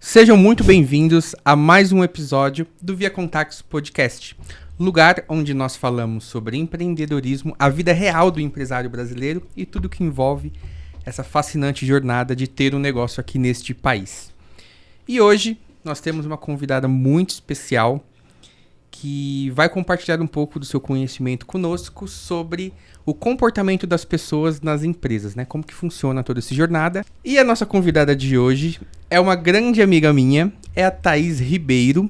Sejam muito bem-vindos a mais um episódio do Via Contactos Podcast, lugar onde nós falamos sobre empreendedorismo, a vida real do empresário brasileiro e tudo que envolve essa fascinante jornada de ter um negócio aqui neste país. E hoje nós temos uma convidada muito especial que vai compartilhar um pouco do seu conhecimento conosco sobre o comportamento das pessoas nas empresas, né? Como que funciona toda essa jornada. E a nossa convidada de hoje é uma grande amiga minha, é a Thaís Ribeiro.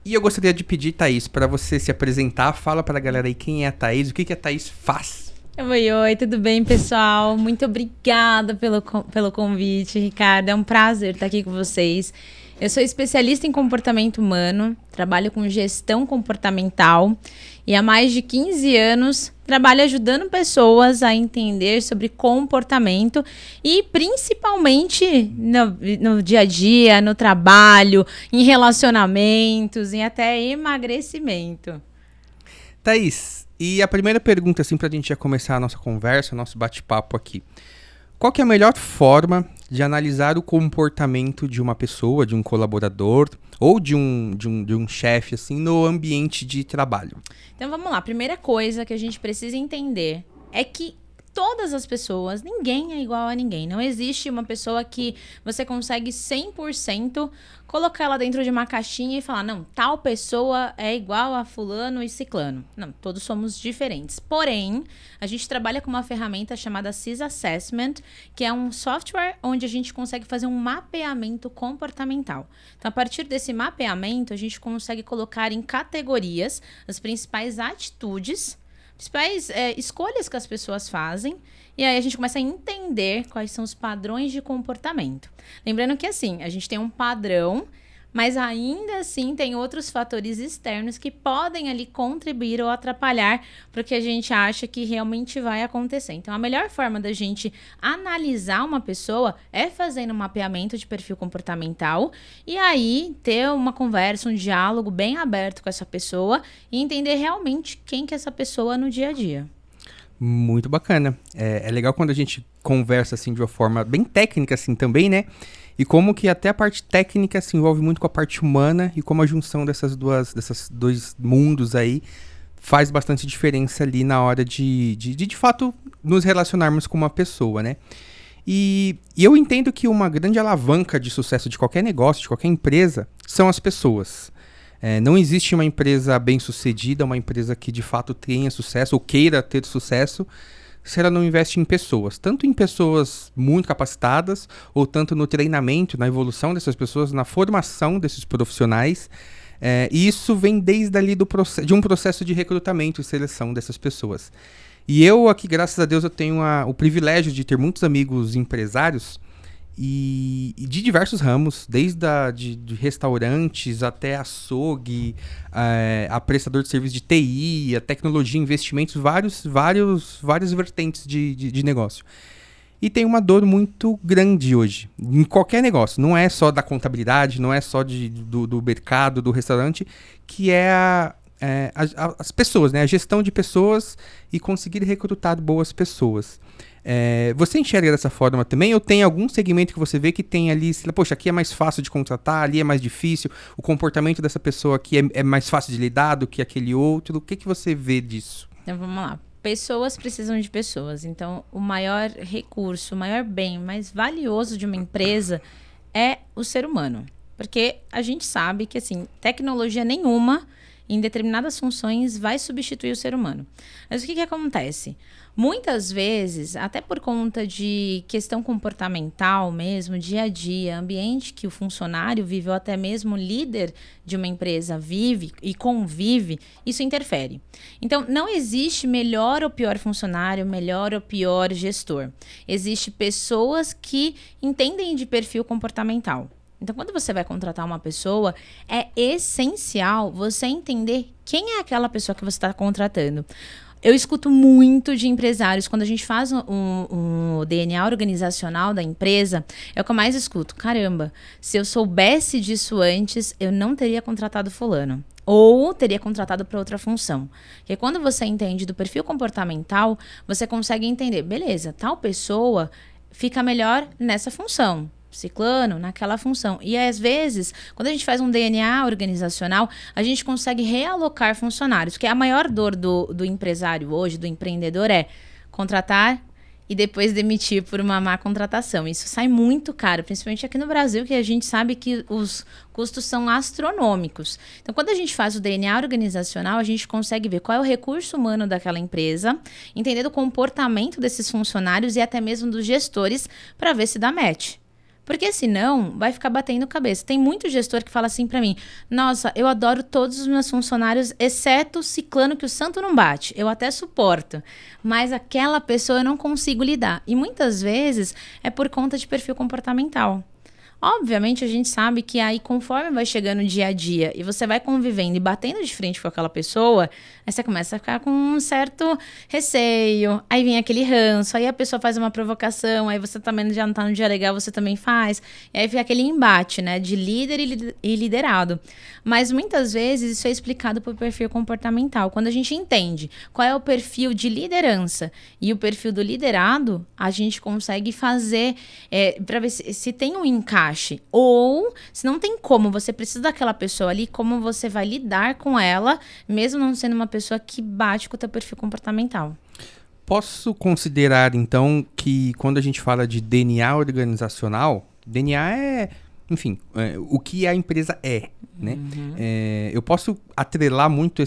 E eu gostaria de pedir, Thaís, para você se apresentar. Fala para a galera aí quem é a Thaís, o que a Thaís faz. Oi, tudo bem, pessoal? Muito obrigada pelo convite, Ricardo. É um prazer estar aqui com vocês. Eu sou especialista em comportamento humano, trabalho com gestão comportamental e há mais de 15 anos trabalho ajudando pessoas a entender sobre comportamento e principalmente no dia a dia, no trabalho, em relacionamentos, em até emagrecimento. Thaís, e a primeira pergunta, assim, pra gente já começar a nossa conversa, o nosso bate-papo aqui. Qual que é a melhor forma de analisar o comportamento de uma pessoa, de um colaborador ou de um chefe, assim, no ambiente de trabalho? Então vamos lá, a primeira coisa que a gente precisa entender é que todas as pessoas, ninguém é igual a ninguém. Não existe uma pessoa que você consegue 100% colocar ela dentro de uma caixinha e falar, não, tal pessoa é igual a fulano e ciclano. Não, todos somos diferentes. Porém, a gente trabalha com uma ferramenta chamada CIS Assessment, que é um software onde a gente consegue fazer um mapeamento comportamental. Então, a partir desse mapeamento, a gente consegue colocar em categorias as principais atitudes, principais escolhas que as pessoas fazem, e aí a gente começa a entender quais são os padrões de comportamento. Lembrando que assim, a gente tem um padrão, mas ainda assim tem outros fatores externos que podem ali contribuir ou atrapalhar para o que a gente acha que realmente vai acontecer. Então, a melhor forma da gente analisar uma pessoa é fazendo um mapeamento de perfil comportamental e aí ter uma conversa, um diálogo bem aberto com essa pessoa e entender realmente quem que é essa pessoa no dia a dia. Muito bacana. É legal quando a gente conversa assim de uma forma bem técnica assim também, né? E como que até a parte técnica se envolve muito com a parte humana e como a junção desses dois mundos aí faz bastante diferença ali na hora de fato nos relacionarmos com uma pessoa, né? E eu entendo que uma grande alavanca de sucesso de qualquer negócio, de qualquer empresa, são as pessoas. Não existe uma empresa bem-sucedida, uma empresa que de fato tenha sucesso ou queira ter sucesso, se ela não investe em pessoas. Tanto em pessoas muito capacitadas, ou tanto no treinamento, na evolução dessas pessoas, na formação desses profissionais. E isso vem desde ali de um processo de recrutamento e seleção dessas pessoas. E eu aqui, graças a Deus, eu tenho o privilégio de ter muitos amigos empresários e de diversos ramos, desde de restaurantes até açougue, a prestador de serviço de TI, a tecnologia, investimentos, várias vertentes de negócio. E tem uma dor muito grande hoje, em qualquer negócio, não é só da contabilidade, não é só do mercado, do restaurante, que é as pessoas, né? A gestão de pessoas e conseguir recrutar boas pessoas. Você enxerga dessa forma também? Ou tem algum segmento que você vê que tem ali, poxa, aqui é mais fácil de contratar, ali é mais difícil, o comportamento dessa pessoa aqui é mais fácil de lidar do que aquele outro? O que você vê disso? Então vamos lá. Pessoas precisam de pessoas. Então o maior recurso, o maior bem, mais valioso de uma empresa é o ser humano. Porque a gente sabe que assim, tecnologia nenhuma em determinadas funções vai substituir o ser humano. Mas o que acontece? Muitas vezes, até por conta de questão comportamental mesmo, dia a dia, ambiente que o funcionário vive ou até mesmo o líder de uma empresa vive e convive, isso interfere. Então, não existe melhor ou pior funcionário, melhor ou pior gestor. Existem pessoas que entendem de perfil comportamental. Então, quando você vai contratar uma pessoa, é essencial você entender quem é aquela pessoa que você está contratando. Eu escuto muito de empresários, quando a gente faz um DNA organizacional da empresa, é o que eu mais escuto. Caramba, se eu soubesse disso antes, eu não teria contratado fulano. Ou teria contratado para outra função. Porque quando você entende do perfil comportamental, você consegue entender, beleza, tal pessoa fica melhor nessa função. ciclano naquela função. E às vezes, quando a gente faz um DNA organizacional, a gente consegue realocar funcionários, porque a maior dor do empresário hoje, do empreendedor, é contratar e depois demitir por uma má contratação. Isso sai muito caro, principalmente aqui no Brasil, que a gente sabe que os custos são astronômicos. Então, quando a gente faz o DNA organizacional, a gente consegue ver qual é o recurso humano daquela empresa, entender o comportamento desses funcionários e até mesmo dos gestores para ver se dá match. Porque senão vai ficar batendo cabeça. Tem muito gestor que fala assim pra mim: nossa, eu adoro todos os meus funcionários, exceto o ciclano que o santo não bate. Eu até suporto, mas aquela pessoa eu não consigo lidar. E muitas vezes é por conta de perfil comportamental. Obviamente, a gente sabe que aí, conforme vai chegando o dia a dia e você vai convivendo e batendo de frente com aquela pessoa, aí você começa a ficar com um certo receio, aí vem aquele ranço, aí a pessoa faz uma provocação, aí você também já não tá no dia legal, você também faz, e aí fica aquele embate, né, de líder e liderado. Mas muitas vezes isso é explicado por perfil comportamental. Quando a gente entende qual é o perfil de liderança e o perfil do liderado, a gente consegue fazer para ver se tem um encaixe. Ou, se não tem como, você precisa daquela pessoa ali, como você vai lidar com ela, mesmo não sendo uma pessoa que bate com o teu perfil comportamental. Posso considerar, então, que quando a gente fala de DNA organizacional, DNA é, enfim, o que a empresa é, né? Uhum. Eu posso atrelar muito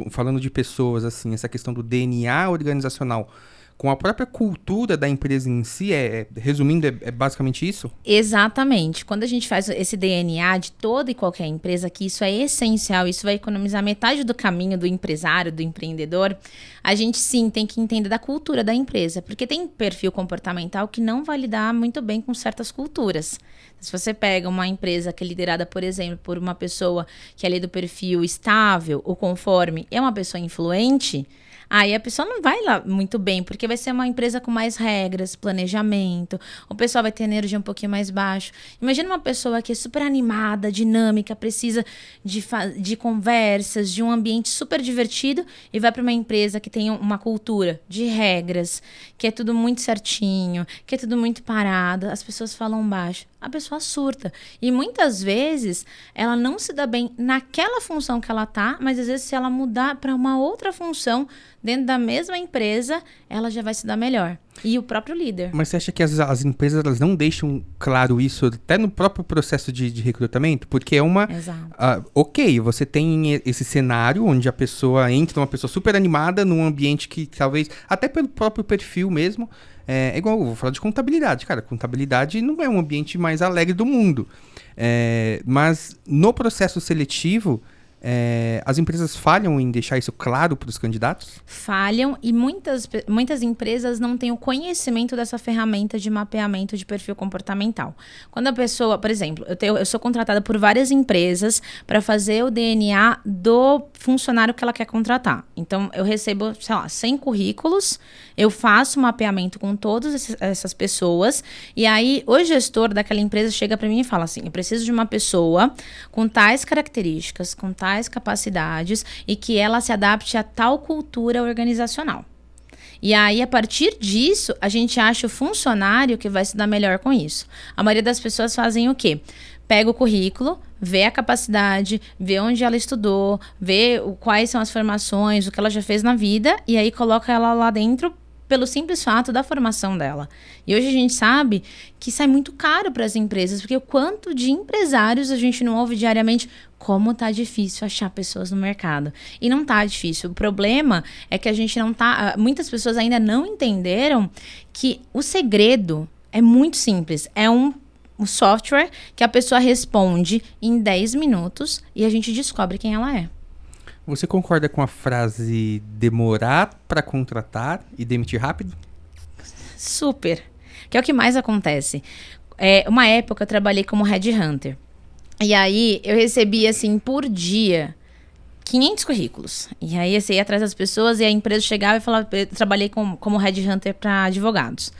falando de pessoas, assim, essa questão do DNA organizacional com a própria cultura da empresa em si, resumindo, é basicamente isso? Exatamente. Quando a gente faz esse DNA de toda e qualquer empresa, que isso é essencial, isso vai economizar metade do caminho do empresário, do empreendedor, a gente sim tem que entender da cultura da empresa, porque tem perfil comportamental que não vai lidar muito bem com certas culturas. Se você pega uma empresa que é liderada, por exemplo, por uma pessoa que é ali do perfil estável ou conforme, é uma pessoa influente, aí a pessoa não vai lá muito bem, porque vai ser uma empresa com mais regras, planejamento, o pessoal vai ter energia um pouquinho mais baixo. Imagina uma pessoa que é super animada, dinâmica, precisa de conversas, de um ambiente super divertido e vai para uma empresa que tem uma cultura de regras, que é tudo muito certinho, que é tudo muito parado, as pessoas falam baixo. A pessoa surta. E muitas vezes ela não se dá bem naquela função que ela tá, mas às vezes se ela mudar para uma outra função dentro da mesma empresa, ela já vai se dar melhor. E o próprio líder. Mas você acha que as empresas elas não deixam claro isso até no próprio processo de recrutamento? Porque é uma... Exato. Ok, você tem esse cenário onde a pessoa entra, uma pessoa super animada num ambiente que talvez, até pelo próprio perfil mesmo, é igual, eu vou falar de contabilidade. Cara, contabilidade não é um ambiente mais alegre do mundo. Mas no processo seletivo, as empresas falham em deixar isso claro para os candidatos? Falham e muitas empresas não têm o conhecimento dessa ferramenta de mapeamento de perfil comportamental. Quando a pessoa, por exemplo, eu sou contratada por várias empresas para fazer o DNA do funcionário que ela quer contratar. Então, eu recebo, sei lá, 100 currículos, eu faço o mapeamento com todas essas pessoas e aí o gestor daquela empresa chega para mim e fala assim: eu preciso de uma pessoa com tais características, com tais capacidades e que ela se adapte a tal cultura organizacional. E aí, a partir disso, a gente acha o funcionário que vai se dar melhor com isso. A maioria das pessoas fazem o quê? Pega o currículo, vê a capacidade, vê onde ela estudou, vê quais são as formações, o que ela já fez na vida, e aí coloca ela lá dentro pelo simples fato da formação dela. E hoje a gente sabe que sai muito caro para as empresas, porque o quanto de empresários a gente não ouve diariamente como tá difícil achar pessoas no mercado. E não tá difícil. O problema é que a gente não tá... Muitas pessoas ainda não entenderam que o segredo é muito simples. É um software que a pessoa responde em 10 minutos e a gente descobre quem ela é. Você concorda com a frase demorar para contratar e demitir rápido? Super. Que é o que mais acontece. Uma época eu trabalhei como headhunter. E aí eu recebia assim por dia 500 currículos. E aí eu ia atrás das pessoas e a empresa chegava e falava: eu trabalhei como headhunter para advogados.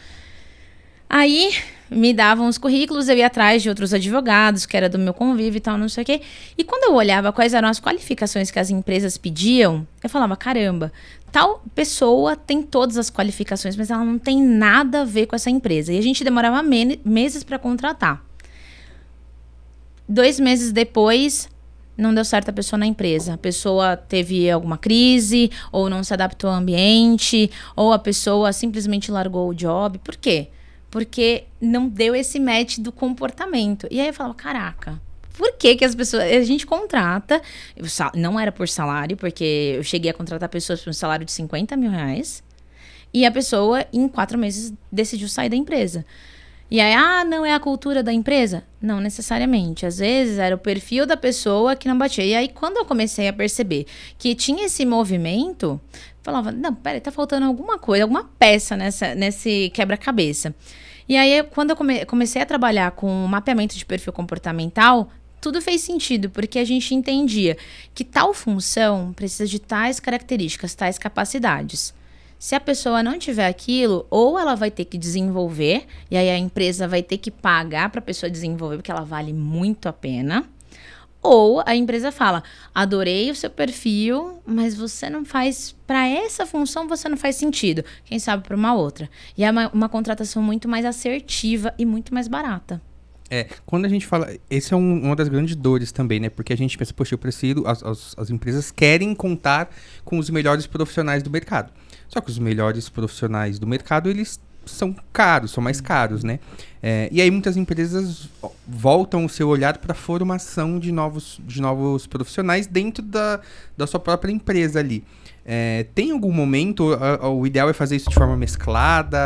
Aí me davam os currículos, eu ia atrás de outros advogados, que era do meu convívio e tal, não sei o quê. E quando eu olhava quais eram as qualificações que as empresas pediam, eu falava: caramba, tal pessoa tem todas as qualificações, mas ela não tem nada a ver com essa empresa. E a gente demorava meses para contratar. 2 meses depois, não deu certo a pessoa na empresa. A pessoa teve alguma crise, ou não se adaptou ao ambiente, ou a pessoa simplesmente largou o job. Por quê? Porque não deu esse match do comportamento. E aí eu falava, caraca, por que que as pessoas... A gente contrata, não era por salário, porque eu cheguei a contratar pessoas por um salário de 50 mil reais, e a pessoa, em 4 meses, decidiu sair da empresa. E aí, não é a cultura da empresa? Não necessariamente. Às vezes era o perfil da pessoa que não batia. E aí, quando eu comecei a perceber que tinha esse movimento, falava, não, peraí, tá faltando alguma coisa, alguma peça nesse quebra-cabeça. E aí, quando eu comecei a trabalhar com mapeamento de perfil comportamental, tudo fez sentido, porque a gente entendia que tal função precisa de tais características, tais capacidades. Se a pessoa não tiver aquilo, ou ela vai ter que desenvolver, e aí a empresa vai ter que pagar para a pessoa desenvolver, porque ela vale muito a pena. Ou a empresa fala, adorei o seu perfil, mas você não faz, para essa função você não faz sentido. Quem sabe para uma outra. E é uma contratação muito mais assertiva e muito mais barata. Quando a gente fala, esse é uma das grandes dores também, né? Porque a gente pensa, poxa, eu preciso, as empresas querem contar com os melhores profissionais do mercado. Só que os melhores profissionais do mercado, eles são caros, são mais caros, né? E aí muitas empresas voltam o seu olhar para a formação de novos profissionais dentro da sua própria empresa ali. Tem algum momento, o ideal é fazer isso de forma mesclada,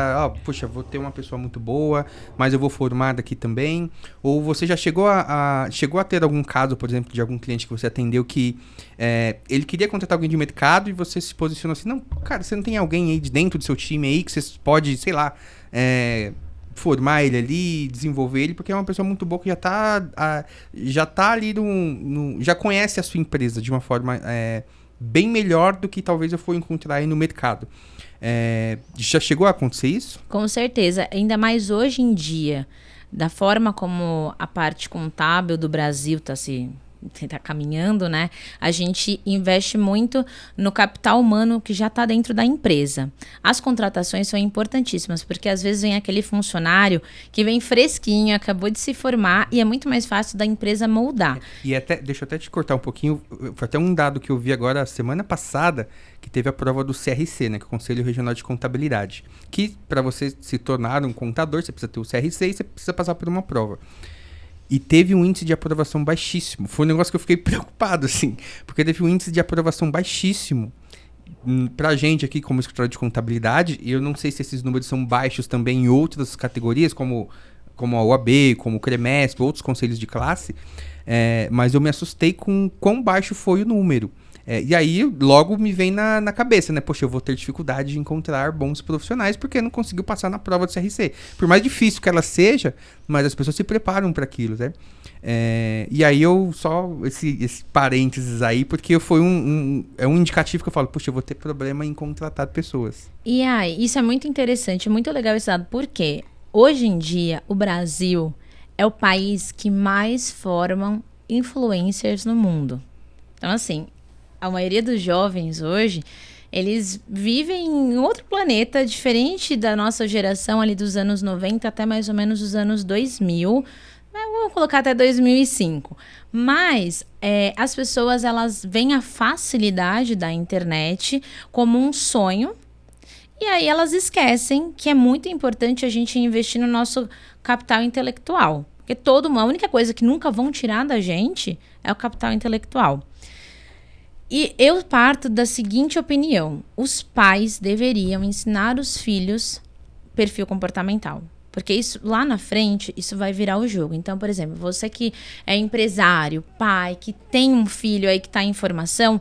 poxa, vou ter uma pessoa muito boa, mas eu vou formar daqui também, ou você já chegou a ter algum caso, por exemplo, de algum cliente que você atendeu que ele queria contratar alguém de mercado e você se posicionou assim, não, cara, você não tem alguém aí de dentro do seu time aí que você pode, sei lá, formar ele ali, desenvolver ele, porque é uma pessoa muito boa que já tá ali já conhece a sua empresa de uma forma bem melhor do que talvez eu for encontrar aí no mercado. Já chegou a acontecer isso? Com certeza. Ainda mais hoje em dia, da forma como a parte contábil do Brasil tá caminhando, né? A gente investe muito no capital humano que já está dentro da empresa. As contratações são importantíssimas, porque às vezes vem aquele funcionário que vem fresquinho, acabou de se formar e é muito mais fácil da empresa moldar. E deixa eu até te cortar um pouquinho, foi até um dado que eu vi agora semana passada, que teve a prova do CRC, né? Que é o Conselho Regional de Contabilidade. Que para você se tornar um contador, você precisa ter o CRC e você precisa passar por uma prova. E teve um índice de aprovação baixíssimo. Foi um negócio que eu fiquei preocupado, assim. Porque teve um índice de aprovação baixíssimo. Pra gente aqui, como escritório de contabilidade, e eu não sei se esses números são baixos também em outras categorias, como a OAB, como o CREMESP, outros conselhos de classe. Mas eu me assustei com quão baixo foi o número. E aí, logo me vem na cabeça, né? Poxa, eu vou ter dificuldade de encontrar bons profissionais porque não conseguiu passar na prova do CRC. Por mais difícil que ela seja, mas as pessoas se preparam para aquilo, né? E aí, esse parênteses aí, porque foi um indicativo que eu falo, poxa, eu vou ter problema em contratar pessoas. E aí, isso é muito interessante, muito legal esse dado, porque hoje em dia, o Brasil é o país que mais formam influencers no mundo. Então, assim, a maioria dos jovens hoje, eles vivem em outro planeta, diferente da nossa geração ali dos anos 90 até mais ou menos os anos 2000. Vamos colocar até 2005. Mas as pessoas, elas veem a facilidade da internet como um sonho. E aí elas esquecem que é muito importante a gente investir no nosso capital intelectual. Porque a única coisa que nunca vão tirar da gente é o capital intelectual. E eu parto da seguinte opinião: os pais deveriam ensinar os filhos perfil comportamental. Porque isso, lá na frente, isso vai virar o jogo. Então, por exemplo, você que é empresário, pai, que tem um filho aí que está em formação,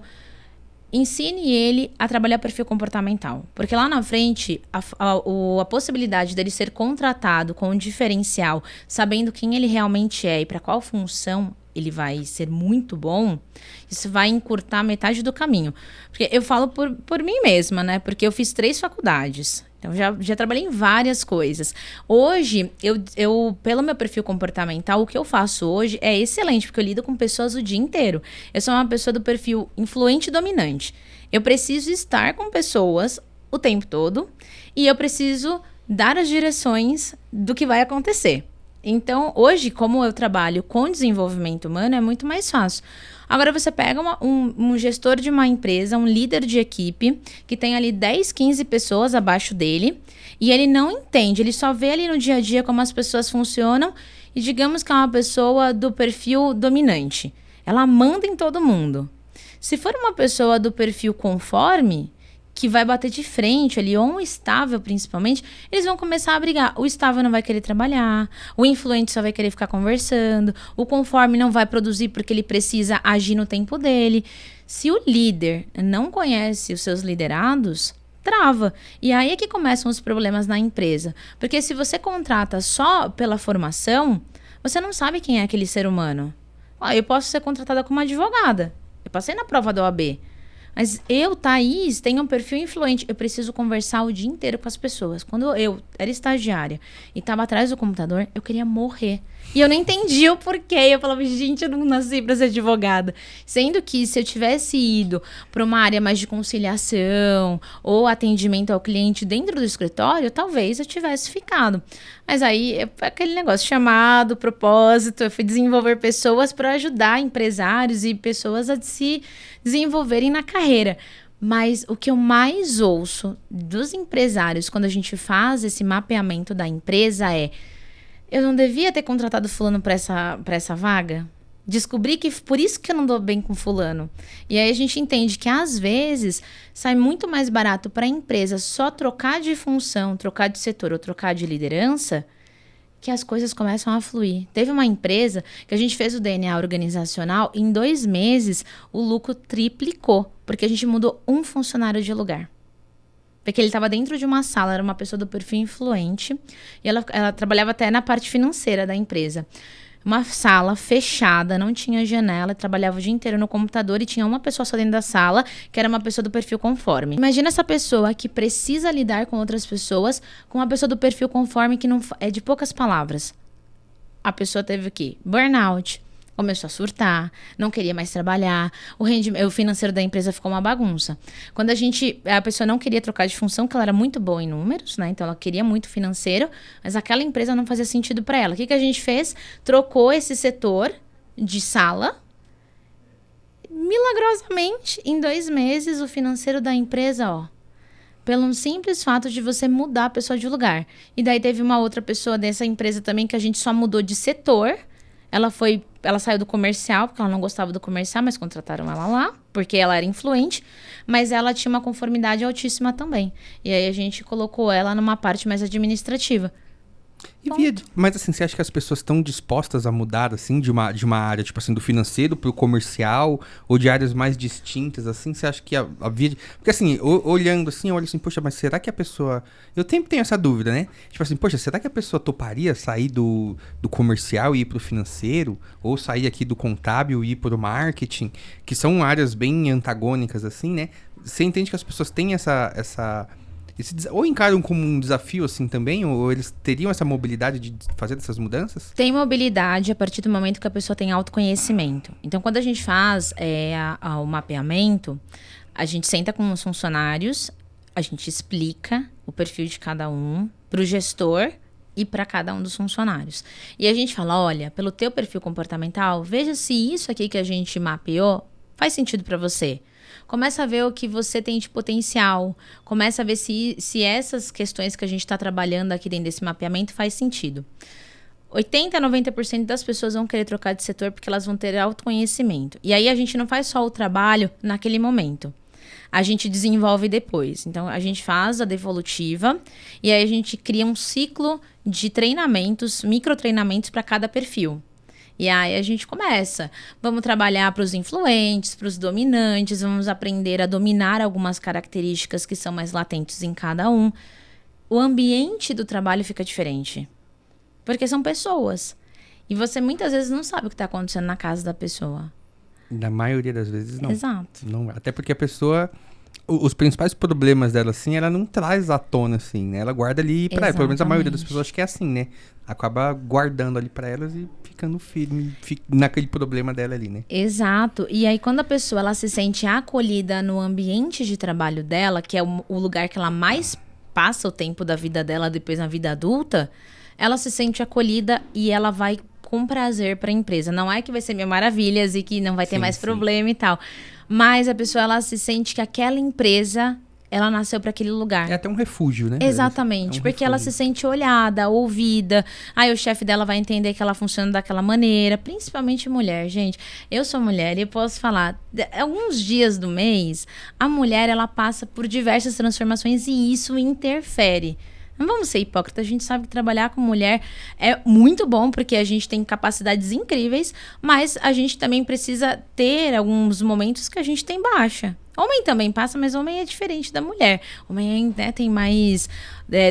ensine ele a trabalhar perfil comportamental. Porque lá na frente, a possibilidade dele ser contratado com um diferencial, sabendo quem ele realmente é e para qual função ele vai ser muito bom, isso vai encurtar metade do caminho. Porque eu falo por mim mesma, né? Porque eu fiz 3 faculdades. Então, já trabalhei em várias coisas. Hoje, eu, pelo meu perfil comportamental, o que eu faço hoje é excelente, porque eu lido com pessoas o dia inteiro. Eu sou uma pessoa do perfil influente e dominante. Eu preciso estar com pessoas o tempo todo e eu preciso dar as direções do que vai acontecer. Então, hoje, como eu trabalho com desenvolvimento humano, é muito mais fácil. Agora, você pega um gestor de uma empresa, um líder de equipe, que tem ali 10, 15 pessoas abaixo dele, e ele não entende, ele só vê ali no dia a dia como as pessoas funcionam, e digamos que é uma pessoa do perfil dominante. Ela manda em todo mundo. Se for uma pessoa do perfil conforme, que vai bater de frente ali, ou um estável principalmente, eles vão começar a brigar. O estável não vai querer trabalhar, o influente só vai querer ficar conversando, o conforme não vai produzir porque ele precisa agir no tempo dele. Se o líder não conhece os seus liderados, trava. E aí é que começam os problemas na empresa. Porque se você contrata só pela formação, você não sabe quem é aquele ser humano. Eu posso ser contratada como advogada. Eu passei na prova da OAB. Mas eu, Thaís, tenho um perfil influente. Eu preciso conversar o dia inteiro com as pessoas. Quando eu era estagiária e estava atrás do computador, eu queria morrer. E eu não entendi o porquê. Eu falava, gente, eu não nasci para ser advogada. Sendo que se eu tivesse ido para uma área mais de conciliação ou atendimento ao cliente dentro do escritório, talvez eu tivesse ficado. Mas aí, aquele negócio chamado, propósito, eu fui desenvolver pessoas para ajudar empresários e pessoas a se desenvolverem na carreira. Mas o que eu mais ouço dos empresários quando a gente faz esse mapeamento da empresa é: eu não devia ter contratado fulano para essa vaga? Descobri que por isso que eu não dou bem com fulano. E aí a gente entende que às vezes sai muito mais barato para a empresa só trocar de função, trocar de setor ou trocar de liderança, que as coisas começam a fluir. Teve uma empresa que a gente fez o DNA organizacional, em 2 meses o lucro triplicou, porque a gente mudou um funcionário de lugar. Porque ele estava dentro de uma sala, era uma pessoa do perfil influente, e ela trabalhava até na parte financeira da empresa. Uma sala fechada, não tinha janela, trabalhava o dia inteiro no computador e tinha uma pessoa só dentro da sala, que era uma pessoa do perfil conforme. Imagina essa pessoa que precisa lidar com outras pessoas, com uma pessoa do perfil conforme que não é de poucas palavras. A pessoa teve o quê? Burnout. Começou a surtar, não queria mais trabalhar, o financeiro da empresa ficou uma bagunça. Quando a pessoa não queria trocar de função, porque ela era muito boa em números, né? Então ela queria muito financeiro, mas aquela empresa não fazia sentido para ela. O que a gente fez? Trocou esse setor de sala. Milagrosamente, em 2 meses, o financeiro da empresa, pelo simples fato de você mudar a pessoa de lugar. E daí teve uma outra pessoa dessa empresa também que a gente só mudou de setor. Ela saiu do comercial, porque ela não gostava do comercial, mas contrataram ela lá, porque ela era influente, mas ela tinha uma conformidade altíssima também. E aí a gente colocou ela numa parte mais administrativa. Mas assim, você acha que as pessoas estão dispostas a mudar, assim, de uma área, tipo assim, do financeiro pro comercial, ou de áreas mais distintas, assim? Você acha que a vida... Porque assim, olhando assim, eu olho assim, poxa, mas será que a pessoa... Eu sempre tenho essa dúvida, né? Tipo assim, poxa, será que a pessoa toparia sair do comercial e ir pro financeiro? Ou sair aqui do contábil e ir pro marketing? Que são áreas bem antagônicas, assim, né? Você entende que as pessoas têm ou encaram como um desafio assim também, ou eles teriam essa mobilidade de fazer essas mudanças? Tem mobilidade a partir do momento que a pessoa tem autoconhecimento. Então, quando a gente faz o mapeamento, a gente senta com os funcionários, a gente explica o perfil de cada um para o gestor e para cada um dos funcionários. E a gente fala, olha, pelo teu perfil comportamental, veja se isso aqui que a gente mapeou faz sentido para você. Começa a ver o que você tem de potencial. Começa a ver se essas questões que a gente está trabalhando aqui dentro desse mapeamento faz sentido. 80% a 90% das pessoas vão querer trocar de setor porque elas vão ter autoconhecimento. E aí a gente não faz só o trabalho naquele momento. A gente desenvolve depois. Então, a gente faz a devolutiva e aí a gente cria um ciclo de treinamentos, microtreinamentos para cada perfil. E aí a gente começa. Vamos trabalhar para os influentes, para os dominantes, vamos aprender a dominar algumas características que são mais latentes em cada um. O ambiente do trabalho fica diferente. Porque são pessoas. E você muitas vezes não sabe o que está acontecendo na casa da pessoa. Na maioria das vezes não. Exato. Não, até porque a pessoa... Os principais problemas dela, assim, ela não traz à tona, assim, né? Ela guarda ali pra ela. Pelo menos a maioria das pessoas acho que é assim, né? Acaba guardando ali pra elas e ficando firme naquele problema dela ali, né? Exato. E aí, quando a pessoa ela se sente acolhida no ambiente de trabalho dela, que é o lugar que ela mais passa o tempo da vida dela depois na vida adulta, ela se sente acolhida e ela vai com prazer para a empresa. Não é que vai ser mil maravilhas e que não vai ter mais problema e tal. Mas a pessoa, ela se sente que aquela empresa, ela nasceu para aquele lugar. É até um refúgio, né? Exatamente, porque ela se sente olhada, ouvida. Aí o chefe dela vai entender que ela funciona daquela maneira, principalmente mulher, gente. Eu sou mulher e eu posso falar, alguns dias do mês, a mulher, ela passa por diversas transformações e isso interfere. Não vamos ser hipócritas, a gente sabe que trabalhar com mulher é muito bom, porque a gente tem capacidades incríveis, mas a gente também precisa ter alguns momentos que a gente tem baixa. Homem também passa, mas homem é diferente da mulher. Homem, né, tem mais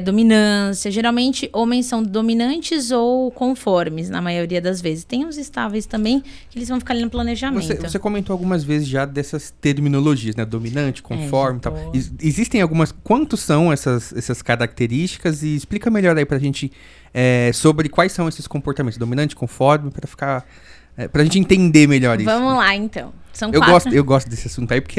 dominância. Geralmente, homens são dominantes ou conformes, na maioria das vezes. Tem uns estáveis também, que eles vão ficar ali no planejamento. Você comentou algumas vezes já dessas terminologias, né? Dominante, conforme e tal. Existem algumas... Quantos são essas características? E explica melhor aí pra gente sobre quais são esses comportamentos. Dominante, conforme, pra ficar... pra gente entender melhor isso. Vamos lá, então. São Eu gosto desse assunto aí, porque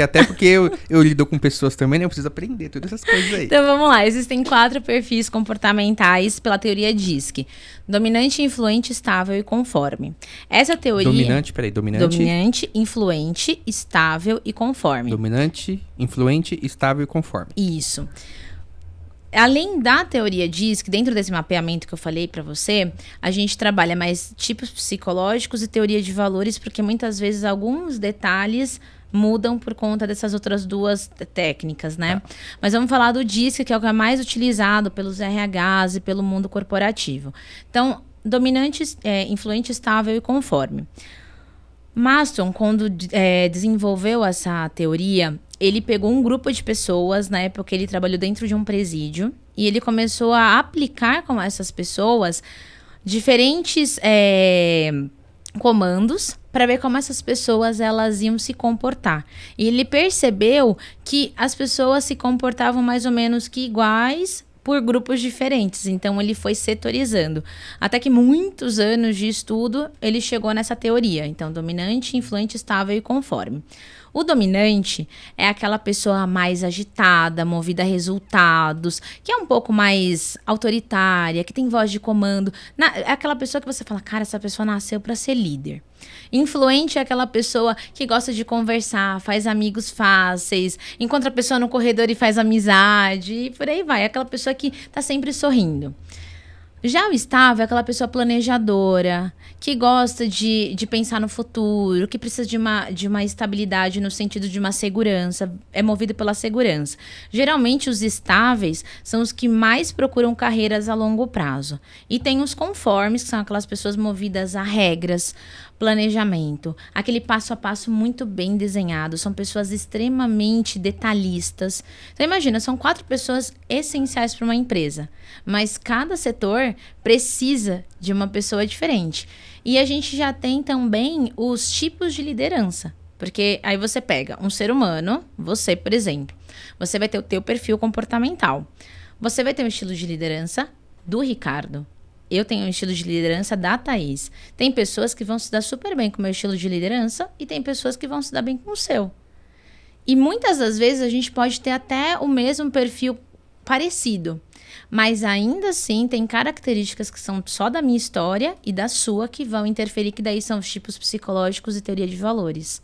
eu lido com pessoas também, né? Eu preciso aprender todas essas coisas aí. Então vamos lá, existem 4 perfis comportamentais pela teoria DISC. Dominante, influente, estável e conforme. Essa teoria... Dominante, influente, estável e conforme. Dominante, influente, estável e conforme. Isso. Além da teoria DISC, dentro desse mapeamento que eu falei pra você, a gente trabalha mais tipos psicológicos e teoria de valores, porque muitas vezes alguns detalhes mudam por conta dessas outras 2 técnicas, né? Mas vamos falar do DISC, que é o que é mais utilizado pelos RHs e pelo mundo corporativo. Então, dominante, influente, estável e conforme. Maston, quando desenvolveu essa teoria, ele pegou um grupo de pessoas, na época ele trabalhou dentro de um presídio, e ele começou a aplicar com essas pessoas diferentes comandos para ver como essas pessoas elas iam se comportar. E ele percebeu que as pessoas se comportavam mais ou menos que iguais por grupos diferentes. Então, ele foi setorizando. Até que muitos anos de estudo, ele chegou nessa teoria. Então, dominante, influente, estável e conforme. O dominante é aquela pessoa mais agitada, movida a resultados, que é um pouco mais autoritária, que tem voz de comando. É aquela pessoa que você fala, cara, essa pessoa nasceu para ser líder. Influente é aquela pessoa que gosta de conversar, faz amigos fáceis, encontra a pessoa no corredor e faz amizade, e por aí vai. É aquela pessoa que tá sempre sorrindo. Já o estável é aquela pessoa planejadora, que gosta de pensar no futuro, que precisa de uma estabilidade no sentido de uma segurança, é movido pela segurança. Geralmente, os estáveis são os que mais procuram carreiras a longo prazo. E tem os conformes, que são aquelas pessoas movidas a regras, planejamento, aquele passo a passo muito bem desenhado. São pessoas extremamente detalhistas. Então, imagina, são 4 pessoas essenciais para uma empresa, mas cada setor precisa de uma pessoa diferente. E a gente já tem também os tipos de liderança, porque aí você pega um ser humano, você, por exemplo, você vai ter o teu perfil comportamental. Você vai ter um estilo de liderança do Ricardo. Eu tenho um estilo de liderança da Thaís. Tem pessoas que vão se dar super bem com o meu estilo de liderança e tem pessoas que vão se dar bem com o seu. E muitas das vezes a gente pode ter até o mesmo perfil parecido. Mas ainda assim tem características que são só da minha história e da sua que vão interferir, que daí são os tipos psicológicos e teoria de valores.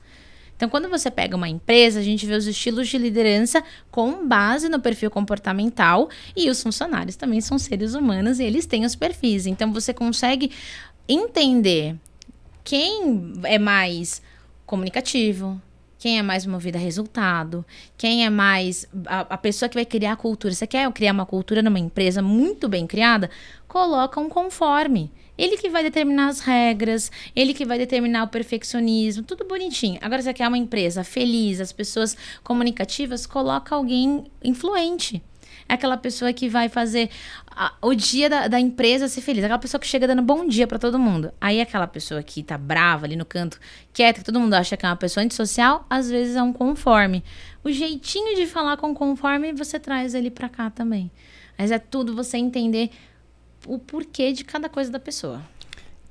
Então, quando você pega uma empresa, a gente vê os estilos de liderança com base no perfil comportamental e os funcionários também são seres humanos e eles têm os perfis. Então, você consegue entender quem é mais comunicativo, quem é mais movido a resultado, quem é mais a pessoa que vai criar a cultura. Você quer criar uma cultura numa empresa muito bem criada? Coloca um conforme. Ele que vai determinar as regras, ele que vai determinar o perfeccionismo, tudo bonitinho. Agora, você quer uma empresa feliz, as pessoas comunicativas, coloca alguém influente. É aquela pessoa que vai fazer o dia da empresa ser feliz. Aquela pessoa que chega dando bom dia pra todo mundo. Aí aquela pessoa que tá brava ali no canto, quieta, que todo mundo acha que é uma pessoa antissocial, às vezes é um conforme. O jeitinho de falar com conforme, você traz ele pra cá também. Mas é tudo você entender o porquê de cada coisa da pessoa.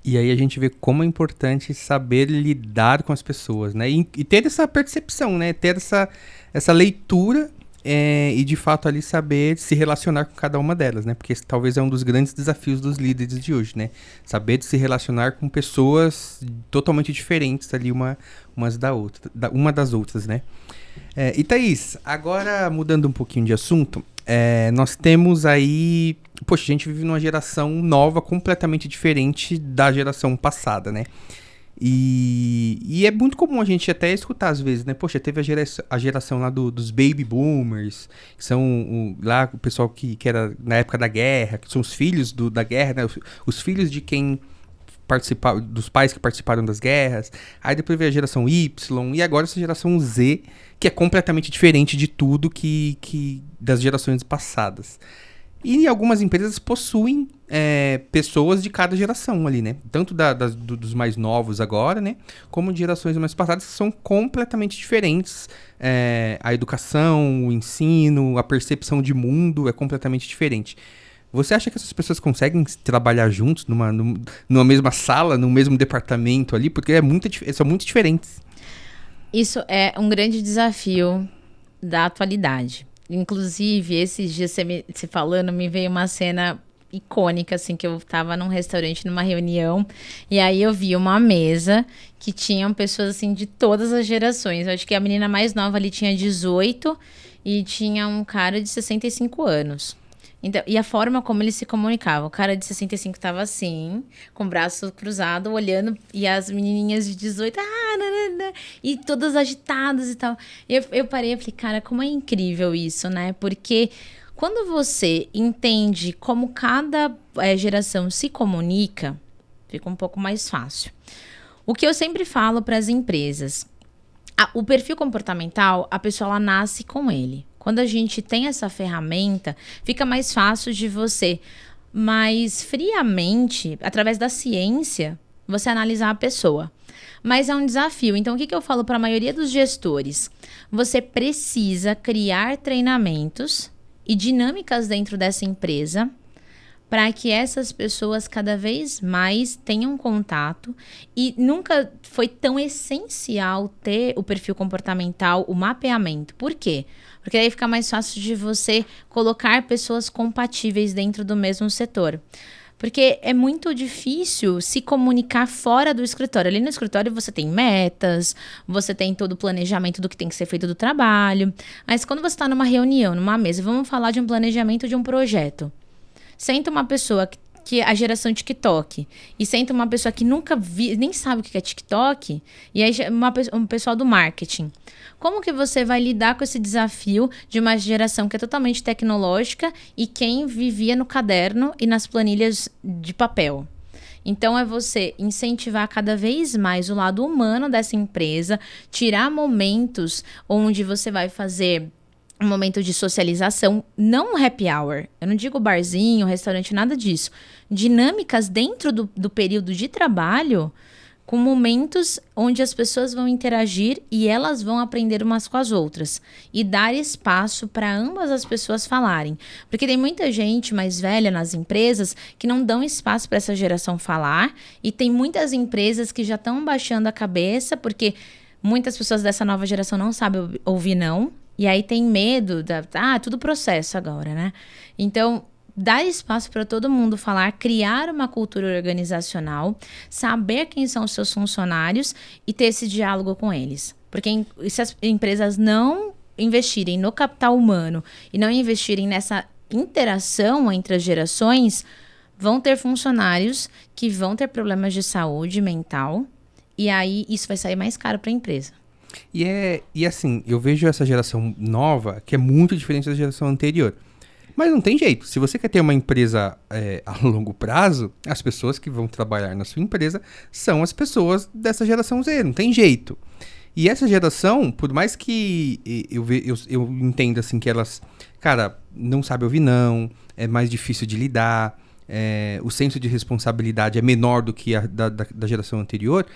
E aí a gente vê como é importante saber lidar com as pessoas, né? E ter essa percepção, né? Ter essa leitura e de fato ali saber se relacionar com cada uma delas, né? Porque esse talvez é um dos grandes desafios dos líderes de hoje, né? Saber de se relacionar com pessoas totalmente diferentes ali uma das outras, né? E Thaís, agora mudando um pouquinho de assunto, nós temos aí... Poxa, a gente vive numa geração nova, completamente diferente da geração passada, né? E é muito comum a gente até escutar às vezes, né? Poxa, teve a geração lá dos baby boomers, que são lá o pessoal que era na época da guerra, que são os filhos da guerra, né? Os filhos de quem participava, dos pais que participaram das guerras. Aí depois veio a geração Y, e agora essa geração Z, que é completamente diferente de tudo que das gerações passadas. E algumas empresas possuem pessoas de cada geração ali, né? Tanto dos mais novos agora, né? Como de gerações mais passadas, que são completamente diferentes. A educação, o ensino, a percepção de mundo é completamente diferente. Você acha que essas pessoas conseguem trabalhar juntos numa mesma sala, no mesmo departamento ali? Porque são muito diferentes. Isso é um grande desafio da atualidade. Inclusive, esses dias você falando, me veio uma cena icônica, assim, que eu tava num restaurante, numa reunião, e aí eu vi uma mesa que tinham pessoas, assim, de todas as gerações. Eu acho que a menina mais nova ali tinha 18 e tinha um cara de 65 anos. Então, e a forma como eles se comunicavam. O cara de 65 tava assim, com o braço cruzado, olhando, e as menininhas de 18, e todas agitadas e tal. Eu parei e falei, cara, como é incrível isso, né? Porque quando você entende como cada geração se comunica, fica um pouco mais fácil. O que eu sempre falo para as empresas, o perfil comportamental, a pessoa ela nasce com ele. Quando a gente tem essa ferramenta, fica mais fácil de você, mais friamente, através da ciência, você analisar a pessoa. Mas é um desafio. Então, o que eu falo para a maioria dos gestores? Você precisa criar treinamentos e dinâmicas dentro dessa empresa para que essas pessoas cada vez mais tenham contato. E nunca foi tão essencial ter o perfil comportamental, o mapeamento. Por quê? Porque aí fica mais fácil de você colocar pessoas compatíveis dentro do mesmo setor. Porque é muito difícil se comunicar fora do escritório. Ali no escritório você tem metas, você tem todo o planejamento do que tem que ser feito do trabalho. Mas quando você está numa reunião, numa mesa, vamos falar de um planejamento de um projeto. Senta uma pessoa que é a geração TikTok e senta uma pessoa que nunca nem sabe o que é TikTok, e aí um pessoal do marketing. Como que você vai lidar com esse desafio de uma geração que é totalmente tecnológica e quem vivia no caderno e nas planilhas de papel? Então, é você incentivar cada vez mais o lado humano dessa empresa, tirar momentos onde você vai fazer um momento de socialização, não um happy hour. Eu não digo barzinho, restaurante, nada disso. Dinâmicas dentro do período de trabalho, com momentos onde as pessoas vão interagir e elas vão aprender umas com as outras. E dar espaço para ambas as pessoas falarem. Porque tem muita gente mais velha nas empresas que não dão espaço para essa geração falar. E tem muitas empresas que já estão baixando a cabeça, porque muitas pessoas dessa nova geração não sabem ouvir não. E aí tem medo, tudo processo agora, né? Então, dar espaço para todo mundo falar, criar uma cultura organizacional, saber quem são os seus funcionários e ter esse diálogo com eles. Porque se as empresas não investirem no capital humano e não investirem nessa interação entre as gerações, vão ter funcionários que vão ter problemas de saúde mental e aí isso vai sair mais caro para a empresa. E assim, eu vejo essa geração nova que é muito diferente da geração anterior. Mas não tem jeito. Se você quer ter uma empresa a longo prazo, as pessoas que vão trabalhar na sua empresa são as pessoas dessa geração Z. Não tem jeito. E essa geração, por mais que eu entenda assim que elas, cara, não sabem ouvir não, é mais difícil de lidar, o senso de responsabilidade é menor do que a da geração anterior.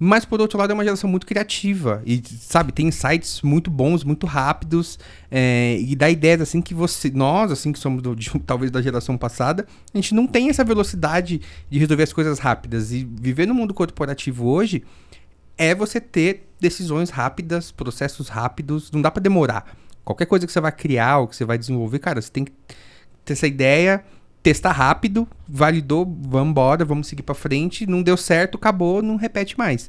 Mas, por outro lado, é uma geração muito criativa. E, sabe, tem insights muito bons, muito rápidos. E dá ideias, assim, que nós, assim, que somos talvez da geração passada, a gente não tem essa velocidade de resolver as coisas rápidas. E viver no mundo corporativo hoje é você ter decisões rápidas, processos rápidos. Não dá pra demorar. Qualquer coisa que você vai criar ou que você vai desenvolver, cara, você tem que ter essa ideia, testar rápido, validou, vamos embora, vamos seguir pra frente, não deu certo, acabou, não repete mais.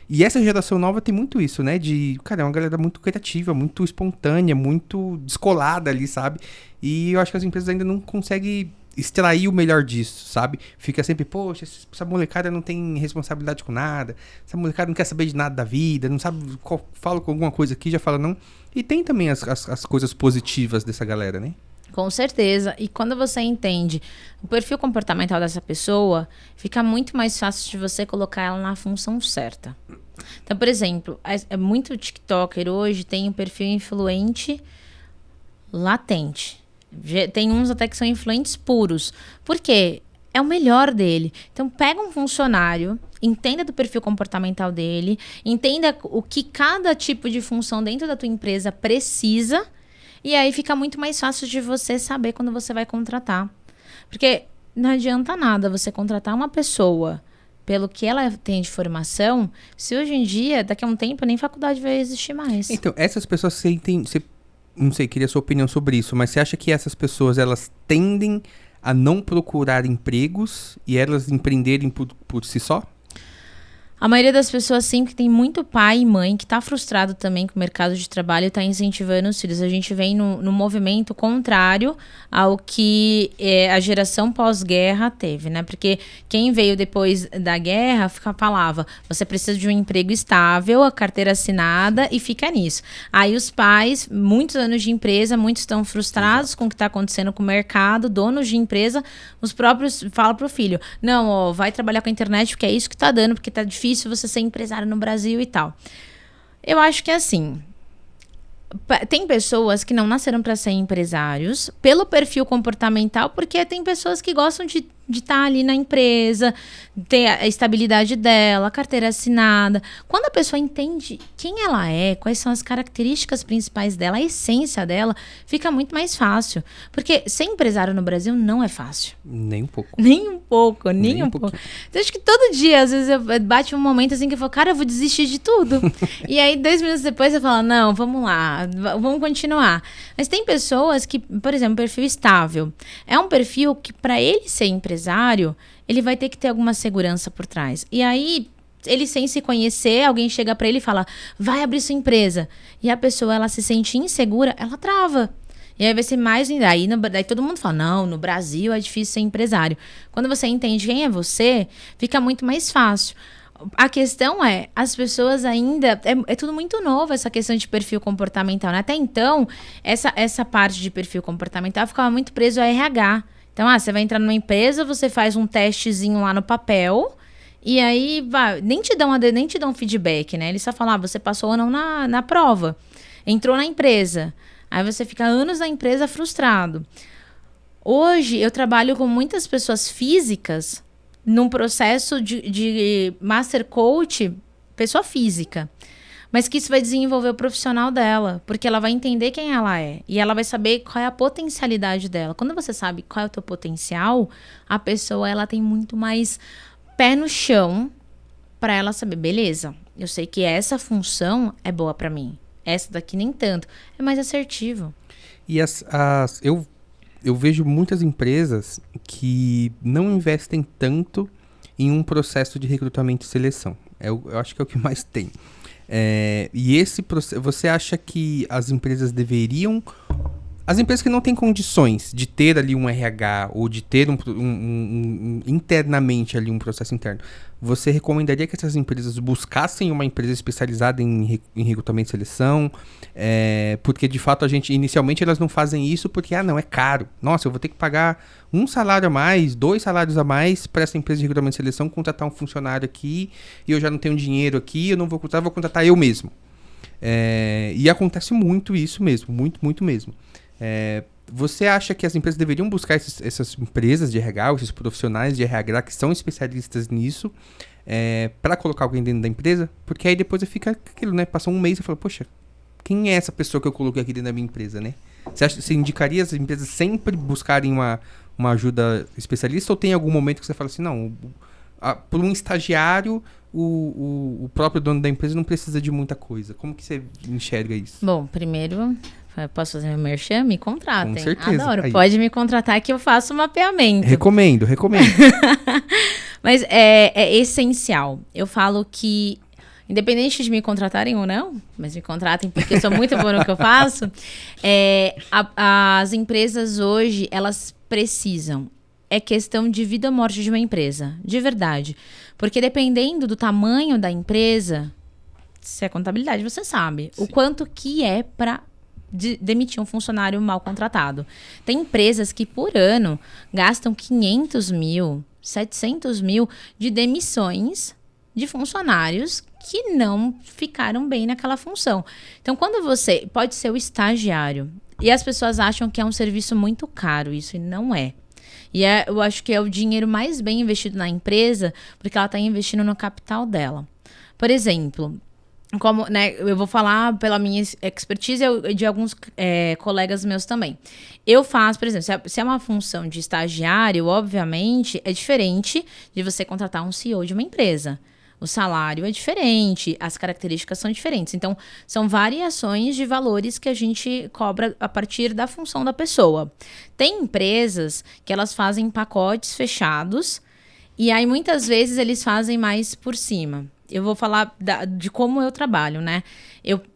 E essa geração nova tem muito isso, né? Cara, é uma galera muito criativa, muito espontânea, muito descolada ali, sabe? E eu acho que as empresas ainda não conseguem extrair o melhor disso, sabe? Fica sempre, poxa, essa molecada não tem responsabilidade com nada, essa molecada não quer saber de nada da vida, não sabe, fala com alguma coisa aqui, já fala não. E tem também as coisas positivas dessa galera, né? Com certeza. E quando você entende o perfil comportamental dessa pessoa, fica muito mais fácil de você colocar ela na função certa. Então, por exemplo, é muito TikToker hoje tem um perfil influente latente. Tem uns até que são influentes puros. Por quê? É o melhor dele. Então, pega um funcionário, entenda do perfil comportamental dele, entenda o que cada tipo de função dentro da tua empresa precisa. E aí fica muito mais fácil de você saber quando você vai contratar. Porque não adianta nada você contratar uma pessoa pelo que ela tem de formação, se hoje em dia, daqui a um tempo, nem faculdade vai existir mais. Então, essas pessoas, não sei, queria a sua opinião sobre isso, mas você acha que essas pessoas, elas tendem a não procurar empregos e elas empreenderem por si só? A maioria das pessoas sim, que tem muito pai e mãe que está frustrado também com o mercado de trabalho e está incentivando os filhos. A gente vem no movimento contrário ao que a geração pós-guerra teve, né? Porque quem veio depois da guerra falava, você precisa de um emprego estável, a carteira assinada e fica nisso. Aí os pais, muitos anos de empresa, muitos estão frustrados com o que está acontecendo com o mercado, donos de empresa, os próprios falam pro filho, não, ó, vai trabalhar com a internet porque é isso que está dando, porque está difícil você ser empresário no Brasil e tal. Eu acho que assim, tem pessoas que não nasceram para ser empresários pelo perfil comportamental, porque tem pessoas que gostam de estar ali na empresa, ter a estabilidade dela, a carteira assinada. Quando a pessoa entende quem ela é, quais são as características principais dela, a essência dela, fica muito mais fácil. Porque ser empresário no Brasil não é fácil. Nem um pouco. Nem um pouco, nem um pouco. Então, acho que todo dia, às vezes, bate um momento assim que eu falo, cara, eu vou desistir de tudo. E aí, 2 minutos depois, eu falo, não, vamos lá, vamos continuar. Mas tem pessoas que, por exemplo, perfil estável. É um perfil que, para ele ser empresário, ele vai ter que ter alguma segurança por trás. E aí, ele sem se conhecer, alguém chega para ele e fala, vai abrir sua empresa. E a pessoa, ela se sente insegura, ela trava. E aí vai ser mais... Daí todo mundo fala, não, no Brasil é difícil ser empresário. Quando você entende quem é você, fica muito mais fácil. A questão é, as pessoas ainda... É tudo muito novo, essa questão de perfil comportamental, né? Até então, essa parte de perfil comportamental ficava muito preso ao RH. Então, você vai entrar numa empresa, você faz um testezinho lá no papel, e aí nem te dão feedback, né? Eles só falam, você passou ou não na prova. Entrou na empresa. Aí você fica anos na empresa frustrado. Hoje, eu trabalho com muitas pessoas físicas num processo de Master Coach, pessoa física. Mas que isso vai desenvolver o profissional dela, porque ela vai entender quem ela é. E ela vai saber qual é a potencialidade dela. Quando você sabe qual é o teu potencial, a pessoa ela tem muito mais pé no chão para ela saber, beleza, eu sei que essa função é boa para mim. Essa daqui nem tanto. É mais assertivo. E eu vejo muitas empresas que não investem tanto em um processo de recrutamento e seleção. Eu acho que é o que mais tem. E esse processo, você acha que as empresas deveriam... As empresas que não têm condições de ter ali um RH ou de ter internamente ali um processo interno, você recomendaria que essas empresas buscassem uma empresa especializada em recrutamento e seleção? Porque de fato inicialmente elas não fazem isso porque, não, é caro. Nossa, eu vou ter que pagar 1 salário a mais, 2 salários a mais para essa empresa de recrutamento e seleção contratar um funcionário aqui e eu já não tenho dinheiro aqui, eu não vou contratar eu mesmo. E acontece muito isso mesmo, muito mesmo. Você acha que as empresas deveriam buscar essas empresas de RH, esses profissionais de RH que são especialistas nisso, para colocar alguém dentro da empresa? Porque aí depois fica aquilo, né? Passou um mês e fala, poxa, quem é essa pessoa que eu coloquei aqui dentro da minha empresa, né? Você indicaria as empresas sempre buscarem uma ajuda especialista ou tem algum momento que você fala assim, não, por um estagiário, o próprio dono da empresa não precisa de muita coisa? Como que você enxerga isso? Bom, primeiro, Posso fazer meu merchan? Me contratem. Com certeza. Adoro. Aí. Pode me contratar que eu faço mapeamento. Recomendo. Mas é essencial. Eu falo que, independente de me contratarem ou não, mas me contratem porque eu sou muito boa no que eu faço, as empresas hoje, elas precisam. É questão de vida ou morte de uma empresa. De verdade. Porque dependendo do tamanho da empresa, se é contabilidade, você sabe. Sim. O quanto que é para demitir um funcionário mal contratado. Tem empresas que, por ano, gastam 500 mil, 700 mil de demissões de funcionários que não ficaram bem naquela função. Então, quando você... Pode ser o estagiário. E as pessoas acham que é um serviço muito caro. Isso não é. E eu acho que é o dinheiro mais bem investido na empresa, porque ela está investindo no capital dela. Por exemplo, como, né, eu vou falar pela minha expertise e de alguns colegas meus também. Eu faço, por exemplo, se é uma função de estagiário, obviamente, é diferente de você contratar um CEO de uma empresa. O salário é diferente, as características são diferentes. Então, são variações de valores que a gente cobra a partir da função da pessoa. Tem empresas que elas fazem pacotes fechados e aí muitas vezes eles fazem mais por cima. Eu vou falar de como eu trabalho, né?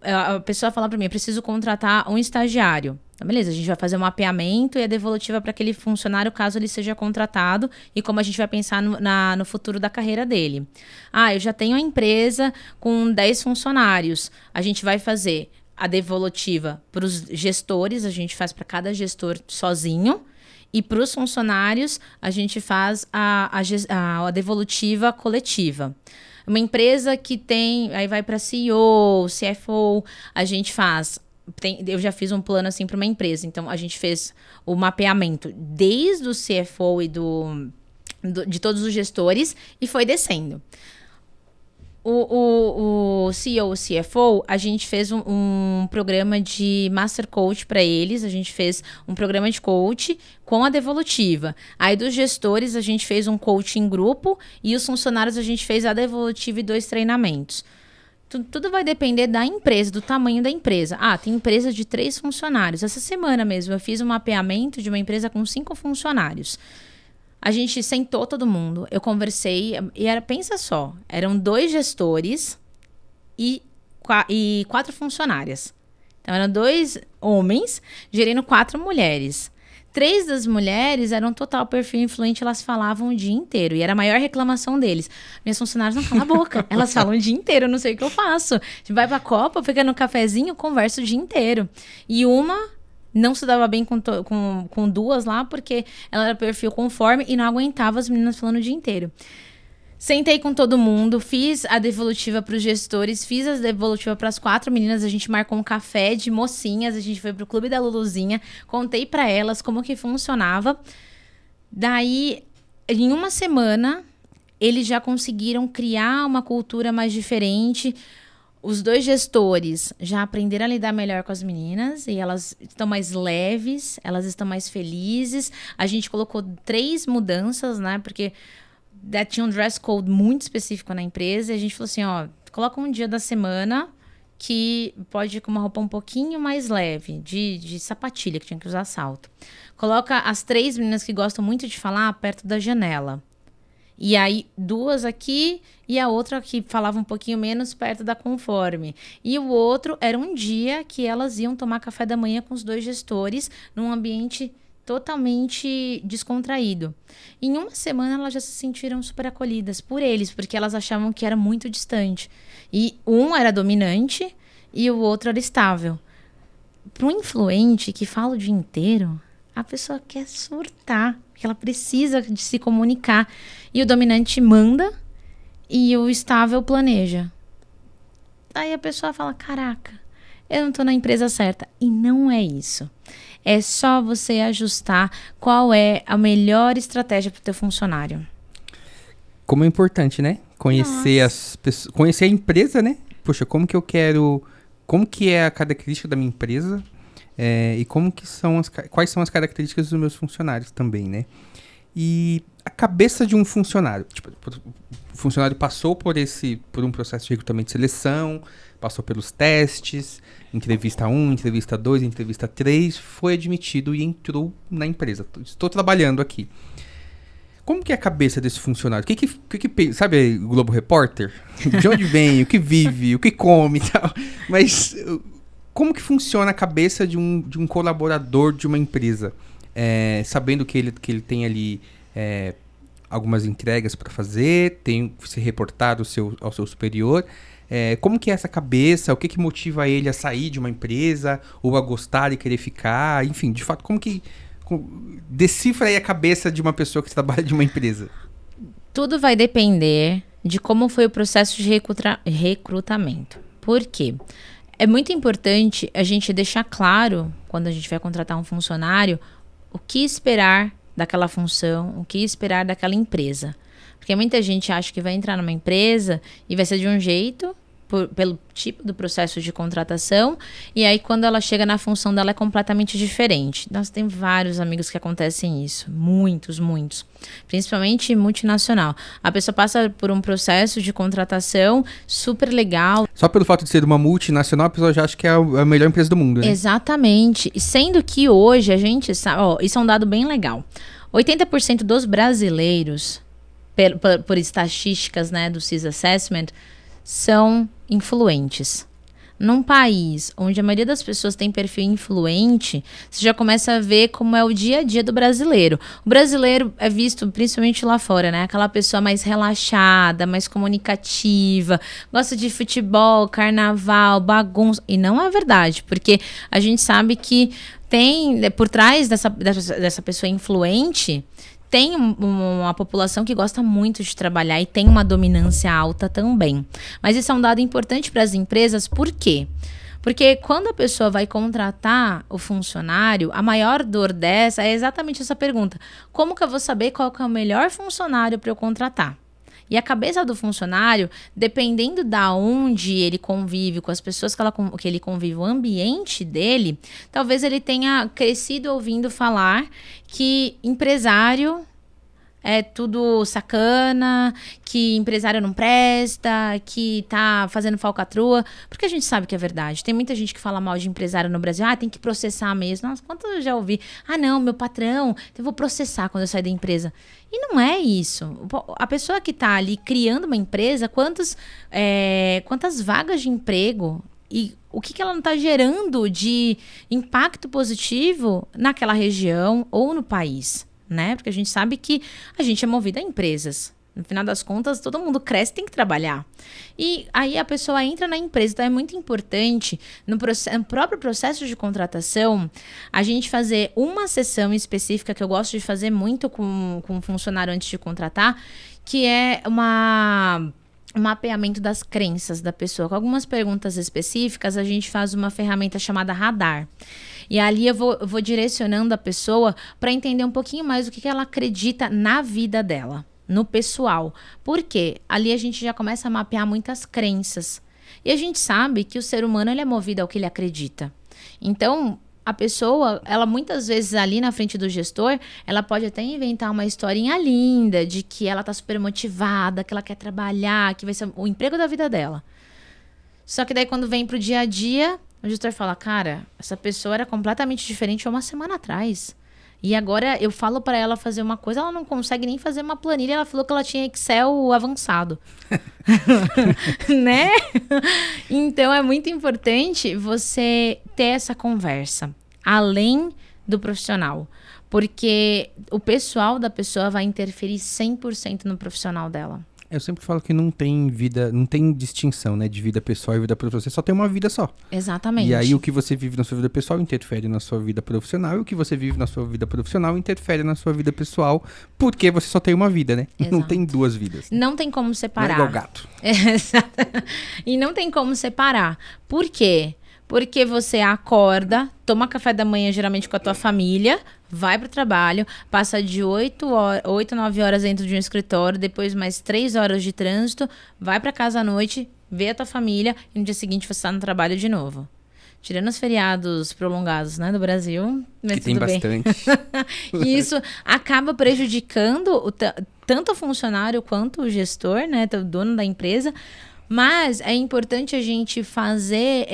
A pessoa fala para mim, eu preciso contratar um estagiário. Então, beleza, a gente vai fazer um mapeamento e a devolutiva para aquele funcionário, caso ele seja contratado, e como a gente vai pensar no futuro da carreira dele. Eu já tenho a empresa com 10 funcionários. A gente vai fazer a devolutiva para os gestores, a gente faz para cada gestor sozinho, e para os funcionários, a gente faz a devolutiva coletiva. Uma empresa que tem, aí vai para CEO, CFO, a gente faz... eu já fiz um plano assim para uma empresa. Então, a gente fez o mapeamento desde o CFO e de todos os gestores e foi descendo. O CEO, o CFO, a gente fez um programa de Master Coach para eles. A gente fez um programa de coach com a devolutiva. Aí, dos gestores, a gente fez um coach em grupo e os funcionários, a gente fez a devolutiva e 2 treinamentos. Tudo vai depender da empresa, do tamanho da empresa. Tem empresa de 3 funcionários. Essa semana mesmo eu fiz um mapeamento de uma empresa com 5 funcionários. A gente sentou todo mundo, eu conversei, e pensa só, eram 2 gestores e 4 funcionárias. Então, eram 2 homens gerindo 4 mulheres. 3 das mulheres eram total perfil influente, elas falavam o dia inteiro. E era a maior reclamação deles. Minhas funcionárias não calam a boca. Elas falam o dia inteiro, eu não sei o que eu faço. A gente vai pra Copa, fica no cafezinho, conversa o dia inteiro. E uma não se dava bem com 2 lá, porque ela era perfil conforme e não aguentava as meninas falando o dia inteiro. Sentei com todo mundo, fiz a devolutiva para os gestores, fiz a devolutiva para as 4 meninas, a gente marcou um café de mocinhas, a gente foi pro Clube da Luluzinha, contei para elas como que funcionava. Daí, em uma semana, eles já conseguiram criar uma cultura mais diferente. Os 2 gestores já aprenderam a lidar melhor com as meninas e elas estão mais leves, elas estão mais felizes. A gente colocou 3 mudanças, né? Porque tinha um dress code muito específico na empresa e a gente falou assim, coloca um dia da semana que pode ir com uma roupa um pouquinho mais leve, de sapatilha, que tinha que usar salto. Coloca as 3 meninas que gostam muito de falar perto da janela. E aí, 2 aqui e a outra que falava um pouquinho menos perto da conforme. E o outro era um dia que elas iam tomar café da manhã com os 2 gestores num ambiente totalmente descontraído. Em uma semana, elas já se sentiram super acolhidas por eles, porque elas achavam que era muito distante. E um era dominante e o outro era estável. Para um influente que fala o dia inteiro, a pessoa quer surtar, porque ela precisa de se comunicar. E o dominante manda e o estável planeja. Aí a pessoa fala, caraca, eu não estou na empresa certa. E não é isso. É só você ajustar qual é a melhor estratégia para o teu funcionário. Como é importante, né? Conhecer as pessoas, conhecer a empresa, né? Poxa, como que é a característica da minha empresa e quais são as características dos meus funcionários também, né? E a cabeça de um funcionário. Tipo, o funcionário passou por um processo de recrutamento e seleção, passou pelos testes, entrevista 1, entrevista 2, entrevista 3, foi admitido e entrou na empresa. Estou trabalhando aqui. Como que é a cabeça desse funcionário? Sabe o Globo Repórter? De onde vem, o que vive, o que come e tal. Mas como que funciona a cabeça de um colaborador de uma empresa? Sabendo que ele tem ali algumas entregas para fazer, tem que se reportar ao seu superior. Como que é essa cabeça? O que motiva ele a sair de uma empresa? Ou a gostar e querer ficar? Enfim, de fato, como que... Decifra aí a cabeça de uma pessoa que trabalha de uma empresa. Tudo vai depender de como foi o processo de recrutamento. Por quê? É muito importante a gente deixar claro, quando a gente vai contratar um funcionário, o que esperar daquela função, o que esperar daquela empresa. Porque muita gente acha que vai entrar numa empresa e vai ser de um jeito, pelo tipo do processo de contratação, e aí quando ela chega na função dela é completamente diferente. Nós temos vários amigos que acontecem isso, muitos, principalmente multinacional. A pessoa passa por um processo de contratação super legal. Só pelo fato de ser uma multinacional, a pessoa já acha que é a melhor empresa do mundo, né? Exatamente, sendo que hoje a gente sabe, isso é um dado bem legal, 80% dos brasileiros, por estatísticas, né, do CIS Assessment, são influentes. Num país onde a maioria das pessoas tem perfil influente, você já começa a ver como é o dia a dia do brasileiro. O brasileiro é visto, principalmente lá fora, né? Aquela pessoa mais relaxada, mais comunicativa, gosta de futebol, carnaval, bagunça. E não é verdade, porque a gente sabe que tem, por trás dessa pessoa influente, tem uma população que gosta muito de trabalhar e tem uma dominância alta também. Mas isso é um dado importante para as empresas, por quê? Porque quando a pessoa vai contratar o funcionário, a maior dor dessa é exatamente essa pergunta. Como que eu vou saber qual que é o melhor funcionário para eu contratar? E a cabeça do funcionário, dependendo da onde ele convive, com as pessoas que ele convive, o ambiente dele, talvez ele tenha crescido ouvindo falar que empresário é tudo sacana, que empresário não presta, que tá fazendo falcatrua, porque a gente sabe que é verdade. Tem muita gente que fala mal de empresário no Brasil, tem que processar mesmo. Nossa, quanto eu já ouvi? Não, meu patrão, eu vou processar quando eu sair da empresa. E não é isso. A pessoa que tá ali criando uma empresa, quantas vagas de emprego e o que ela não está gerando de impacto positivo naquela região ou no país, né? Porque a gente sabe que a gente é movido a empresas. No final das contas, todo mundo cresce e tem que trabalhar. E aí a pessoa entra na empresa. Então, é muito importante, no próprio processo de contratação, a gente fazer uma sessão específica, que eu gosto de fazer muito com um funcionário antes de contratar, que é um mapeamento das crenças da pessoa. Com algumas perguntas específicas, a gente faz uma ferramenta chamada Radar. E ali eu vou direcionando a pessoa para entender um pouquinho mais o que ela acredita na vida dela, no pessoal. Por quê? Ali a gente já começa a mapear muitas crenças. E a gente sabe que o ser humano ele é movido ao que ele acredita. Então, a pessoa, ela muitas vezes ali na frente do gestor, ela pode até inventar uma historinha linda de que ela tá super motivada, que ela quer trabalhar, que vai ser o emprego da vida dela. Só que daí quando vem pro dia a dia, o gestor fala, cara, essa pessoa era completamente diferente há uma semana atrás. E agora eu falo para ela fazer uma coisa, ela não consegue nem fazer uma planilha, ela falou que ela tinha Excel avançado. Né? Então é muito importante você ter essa conversa, além do profissional. Porque o pessoal da pessoa vai interferir 100% no profissional dela. Eu sempre falo que não tem vida, não tem distinção, né, de vida pessoal e vida profissional. Você só tem uma vida só. Exatamente. E aí o que você vive na sua vida pessoal interfere na sua vida profissional, e o que você vive na sua vida profissional interfere na sua vida pessoal, porque você só tem uma vida, né? Exato. Não tem duas vidas. Não tem como separar. Não é igual gato. E não tem como separar. Por quê? Porque você acorda, toma café da manhã geralmente com a tua família, vai pro trabalho, passa de 8, 9 horas dentro de um escritório, depois mais 3 horas de trânsito, vai pra casa à noite, vê a tua família e no dia seguinte você tá no trabalho de novo. Tirando os feriados prolongados, né, do Brasil, mas que tem tudo bem. bastante. E isso acaba prejudicando tanto o funcionário quanto o gestor, né, o dono da empresa. Mas é importante a gente fazer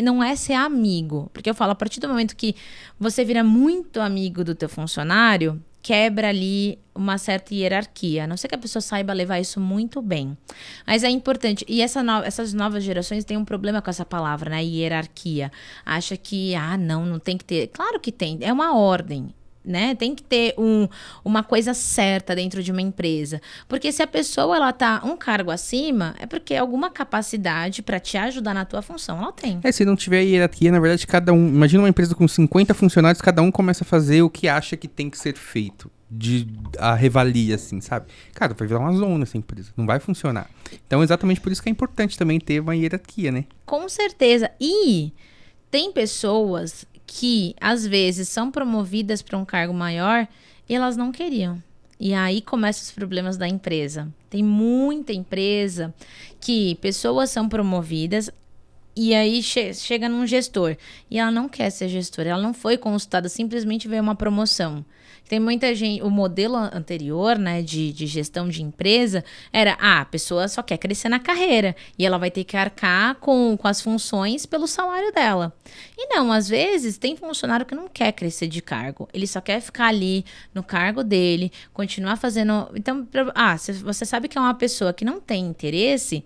não é ser amigo. Porque eu falo, a partir do momento que você vira muito amigo do teu funcionário, quebra ali uma certa hierarquia. A não ser que a pessoa saiba levar isso muito bem. Mas é importante. E essas novas gerações têm um problema com essa palavra, né? Hierarquia. Acha que, não tem que ter. Claro que tem. É uma ordem. Né? Tem que ter uma coisa certa dentro de uma empresa. Porque se a pessoa ela tá um cargo acima, é porque alguma capacidade para te ajudar na tua função ela tem. Se não tiver hierarquia, na verdade, cada um... Imagina uma empresa com 50 funcionários, cada um começa a fazer o que acha que tem que ser feito. A revalia, assim, sabe? Cara, vai virar uma zona essa empresa. Não vai funcionar. Então, exatamente por isso que é importante também ter uma hierarquia, né? Com certeza. E tem pessoas que, às vezes, são promovidas para um cargo maior e elas não queriam. E aí começam os problemas da empresa. Tem muita empresa que pessoas são promovidas e aí chega num gestor e ela não quer ser gestora, ela não foi consultada, simplesmente veio uma promoção. Tem muita gente, o modelo anterior, né, de gestão de empresa era, a pessoa só quer crescer na carreira e ela vai ter que arcar com as funções pelo salário dela. E não, às vezes tem funcionário que não quer crescer de cargo, ele só quer ficar ali no cargo dele, continuar fazendo... Então, se você sabe que é uma pessoa que não tem interesse,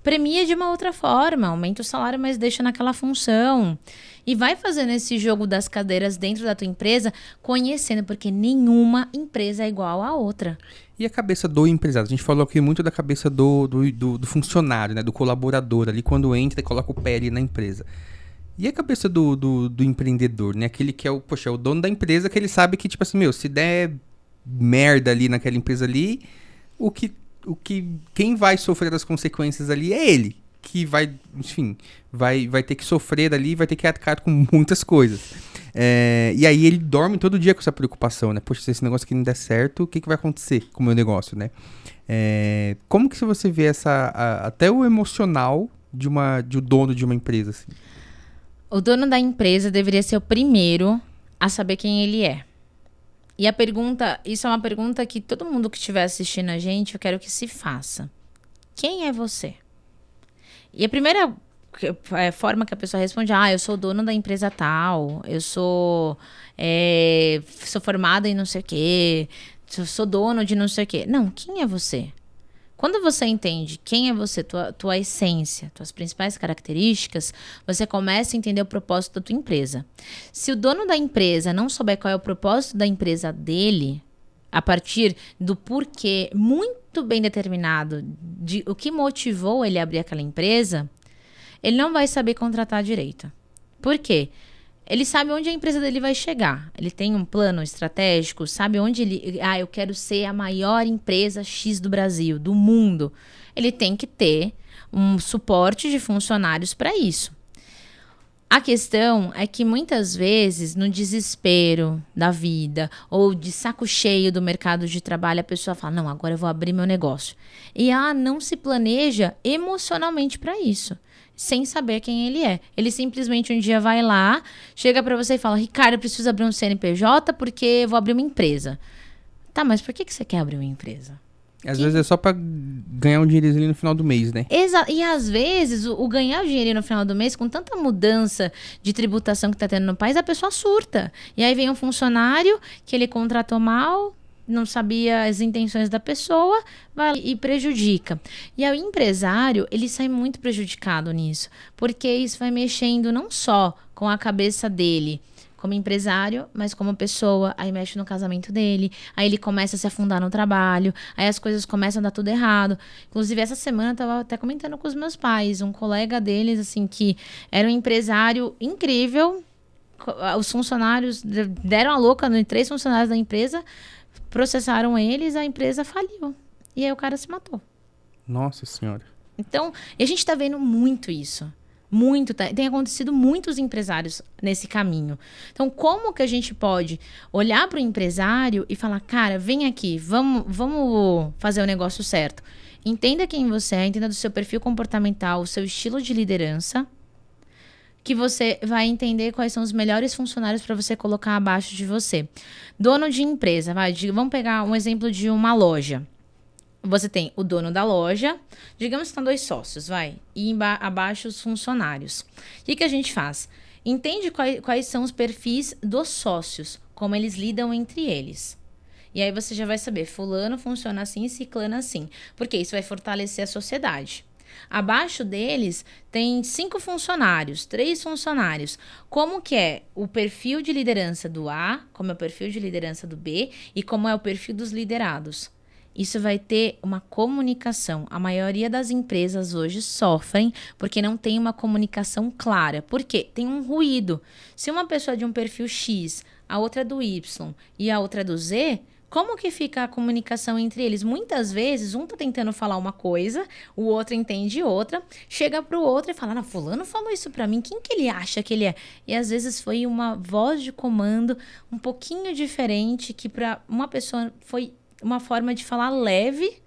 premia de uma outra forma, aumenta o salário, mas deixa naquela função. E vai fazendo esse jogo das cadeiras dentro da tua empresa, conhecendo, porque nenhuma empresa é igual à outra. E a cabeça do empresário? A gente falou aqui muito da cabeça do funcionário, né? Do colaborador ali, quando entra e coloca o pé ali na empresa. E a cabeça do empreendedor, né? Aquele que é o dono da empresa, que ele sabe que, tipo assim, se der merda ali naquela empresa ali, quem vai sofrer as consequências ali é ele. Que vai, enfim, vai ter que sofrer ali, vai ter que arcar com muitas coisas. E aí ele dorme todo dia com essa preocupação, né? Poxa, se esse negócio aqui não der certo, o que vai acontecer com o meu negócio, né? Como que você vê até o emocional de um dono de uma empresa, assim? O dono da empresa deveria ser o primeiro a saber quem ele é. E isso é uma pergunta que todo mundo que estiver assistindo a gente, eu quero que se faça. Quem é você? E a primeira forma que a pessoa responde, eu sou dono da empresa tal, eu sou formada em não sei o quê, sou dono de não sei o quê. Não, quem é você? Quando você entende quem é você, tua essência, tuas principais características, você começa a entender o propósito da tua empresa. Se o dono da empresa não souber qual é o propósito da empresa dele, a partir do porquê muito bem determinado de o que motivou ele a abrir aquela empresa, ele não vai saber contratar direito. Por quê? Ele sabe onde a empresa dele vai chegar. Ele tem um plano estratégico, sabe onde ele... eu quero ser a maior empresa X do Brasil, do mundo. Ele tem que ter um suporte de funcionários para isso. A questão é que muitas vezes, no desespero da vida ou de saco cheio do mercado de trabalho, a pessoa fala, não, agora eu vou abrir meu negócio. E ela não se planeja emocionalmente para isso, sem saber quem ele é. Ele simplesmente um dia vai lá, chega para você e fala, Ricardo, eu preciso abrir um CNPJ porque eu vou abrir uma empresa. Tá, mas por que você quer abrir uma empresa? Às vezes é só pra ganhar um dinheirinho no final do mês, né? Exato. E às vezes, o ganhar o dinheirinho no final do mês, com tanta mudança de tributação que tá tendo no país, a pessoa surta. E aí vem um funcionário que ele contratou mal, não sabia as intenções da pessoa, vai e prejudica. E aí o empresário, ele sai muito prejudicado nisso, porque isso vai mexendo não só com a cabeça dele, como empresário, mas como pessoa, aí mexe no casamento dele, aí ele começa a se afundar no trabalho, aí as coisas começam a dar tudo errado. Inclusive, essa semana eu tava até comentando com os meus pais, um colega deles, assim, que era um empresário incrível, os funcionários deram a louca, 3 funcionários da empresa, processaram eles, a empresa faliu. E aí o cara se matou. Nossa Senhora. Então, a gente tá vendo muito isso. Muito, tem acontecido muitos empresários nesse caminho. Então, como que a gente pode olhar para o empresário e falar, cara, vem aqui, vamos fazer o negócio certo. Entenda quem você é, entenda do seu perfil comportamental, o seu estilo de liderança, que você vai entender quais são os melhores funcionários para você colocar abaixo de você. Dono de empresa, vamos pegar um exemplo de uma loja. Você tem o dono da loja, digamos que são 2 sócios, e abaixo os funcionários. O que a gente faz? Entende quais são os perfis dos sócios, como eles lidam entre eles. E aí você já vai saber, fulano funciona assim, ciclano assim. Porque isso vai fortalecer a sociedade. Abaixo deles tem 5 funcionários, 3 funcionários. Como que é o perfil de liderança do A, como é o perfil de liderança do B e como é o perfil dos liderados. Isso vai ter uma comunicação. A maioria das empresas hoje sofrem porque não tem uma comunicação clara. Por quê? Tem um ruído. Se uma pessoa é de um perfil X, a outra é do Y e a outra é do Z, como que fica a comunicação entre eles? Muitas vezes, um tá tentando falar uma coisa, o outro entende outra, chega pro outro e fala, não, fulano falou isso pra mim, quem que ele acha que ele é? E às vezes foi uma voz de comando um pouquinho diferente, que pra uma pessoa foi uma forma de falar leve,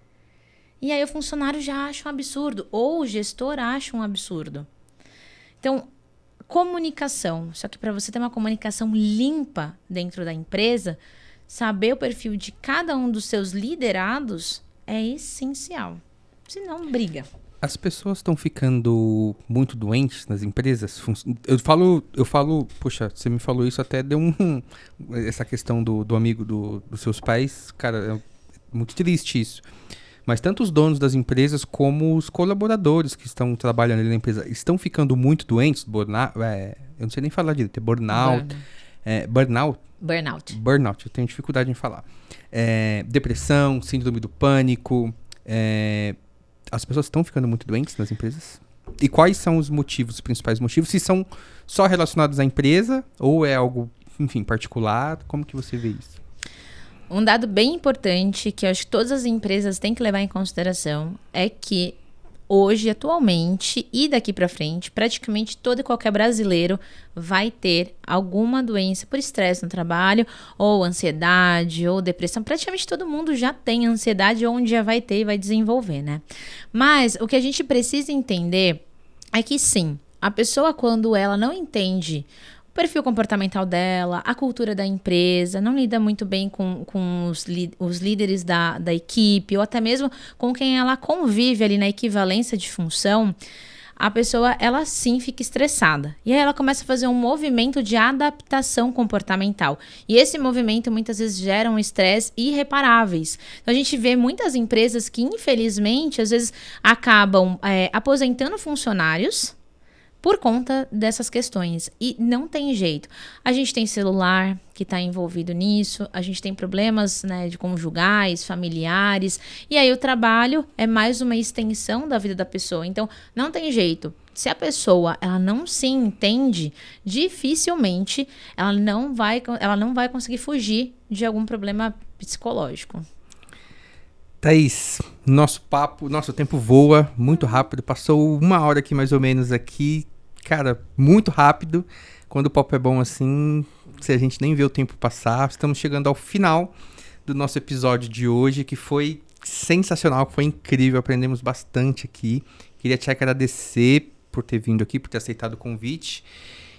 e aí o funcionário já acha um absurdo, ou o gestor acha um absurdo. Então, comunicação. Só que para você ter uma comunicação limpa dentro da empresa, saber o perfil de cada um dos seus liderados é essencial. Senão, briga. As pessoas estão ficando muito doentes nas empresas? Eu falo, poxa, você me falou isso, até deu essa questão do amigo dos seus pais, cara, é muito triste isso. Mas tanto os donos das empresas como os colaboradores que estão trabalhando ali na empresa estão ficando muito doentes, eu não sei nem falar direito, é burnout. Burnout, eu tenho dificuldade em falar. Depressão, síndrome do pânico, as pessoas estão ficando muito doentes nas empresas? E quais são os principais motivos? Se são só relacionados à empresa ou é algo, enfim, particular? Como que você vê isso? Um dado bem importante que eu acho que todas as empresas têm que levar em consideração é que hoje, atualmente e daqui para frente, praticamente todo e qualquer brasileiro vai ter alguma doença por estresse no trabalho, ou ansiedade, ou depressão. Praticamente todo mundo já tem ansiedade, ou um dia vai ter e vai desenvolver, né? Mas o que a gente precisa entender é que sim, a pessoa quando ela não entende o perfil comportamental dela, a cultura da empresa, não lida muito bem com os líderes da equipe, ou até mesmo com quem ela convive ali na equivalência de função, a pessoa, ela sim fica estressada. E aí ela começa a fazer um movimento de adaptação comportamental. E esse movimento muitas vezes gera um estresse irreparáveis. Então a gente vê muitas empresas que, infelizmente, às vezes acabam aposentando funcionários por conta dessas questões. E não tem jeito. A gente tem celular que está envolvido nisso, a gente tem problemas, né, de conjugais, familiares, e aí o trabalho é mais uma extensão da vida da pessoa. Então, não tem jeito. Se a pessoa ela não se entende, dificilmente ela não vai conseguir fugir de algum problema psicológico. Thaís, nosso tempo voa muito rápido, passou 1 hora aqui mais ou menos aqui, cara, muito rápido. Quando o papo é bom assim, se a gente nem vê o tempo passar, estamos chegando ao final do nosso episódio de hoje, que foi sensacional, foi incrível, aprendemos bastante aqui. Queria te agradecer por ter vindo aqui, por ter aceitado o convite.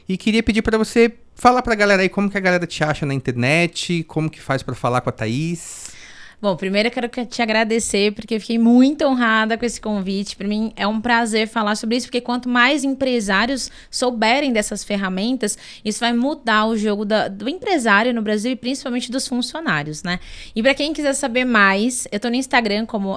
E queria pedir para você falar pra galera aí como que a galera te acha na internet, como que faz para falar com a Thaís. Bom, primeiro eu quero te agradecer, porque eu fiquei muito honrada com esse convite. Para mim é um prazer falar sobre isso, porque quanto mais empresários souberem dessas ferramentas, isso vai mudar o jogo do empresário no Brasil e principalmente dos funcionários, né? E para quem quiser saber mais, eu tô no Instagram como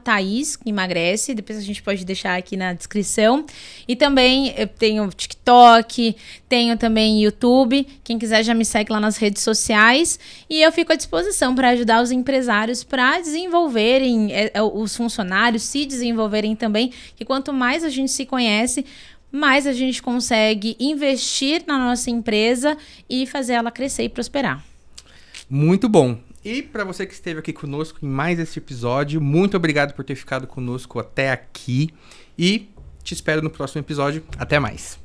@ThaísEmagrece, depois a gente pode deixar aqui na descrição. E também eu tenho TikTok, tenho também YouTube. Quem quiser já me segue lá nas redes sociais. E eu fico à disposição para ajudar os empresários para desenvolverem, os funcionários se desenvolverem também, que quanto mais a gente se conhece, mais a gente consegue investir na nossa empresa e fazer ela crescer e prosperar. Muito bom. E para você que esteve aqui conosco em mais esse episódio, muito obrigado por ter ficado conosco até aqui e te espero no próximo episódio. Até mais.